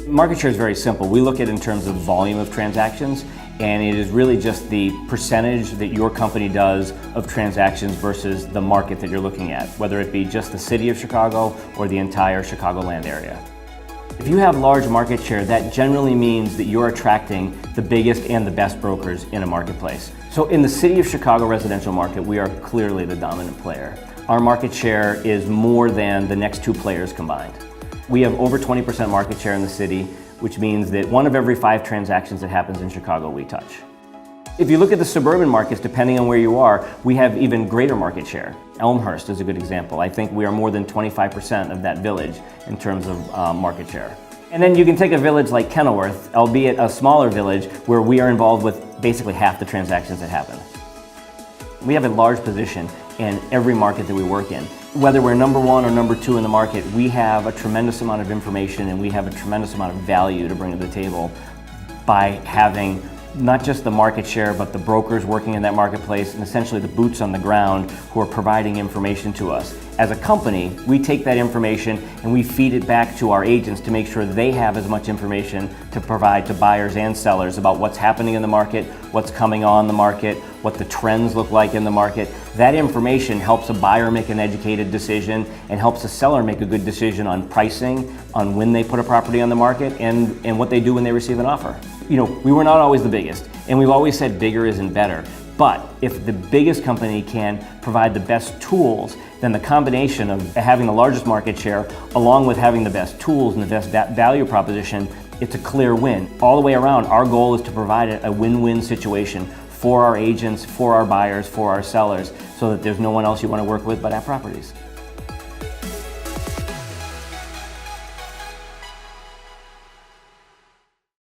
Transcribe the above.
Market share is very simple. We look at it in terms of volume of transactions, and it is really just the percentage that your company does of transactions versus the market that you're looking at, whether it be just the city of Chicago or the entire Chicagoland area. If you have large market share, that generally means that you're attracting the biggest and the best brokers in a marketplace. So in the city of Chicago residential market, we are clearly the dominant player. Our market share is more than the next two players combined. We have over 20% market share in the city, which means that 1 of every 5 transactions that happens in Chicago we touch. If you look at the suburban markets, depending on where you are, we have even greater market share. Elmhurst is a good example. I think we are more than 25% of that village in terms of market share. And then you can take a village like Kenilworth, albeit a smaller village, where we are involved with basically half the transactions that happen. We have a large position in every market that we work in. Whether we're number 1 or number 2 in the market, we have a tremendous amount of information and we have a tremendous amount of value to bring to the table by having not just the market share, but the brokers working in that marketplace and essentially the boots on the ground who are providing information to us. As a company, we take that information and we feed it back to our agents to make sure they have as much information to provide to buyers and sellers about what's happening in the market, what's coming on the market, what the trends look like in the market. That information helps a buyer make an educated decision and helps a seller make a good decision on pricing, on when they put a property on the market, and what they do when they receive an offer. You know, we were not always the biggest, and we've always said bigger isn't better. But if the biggest company can provide the best tools, then the combination of having the largest market share along with having the best tools and the best value proposition, it's a clear win. All the way around, our goal is to provide a win-win situation for our agents, for our buyers, for our sellers, so that there's no one else you want to work with but our properties.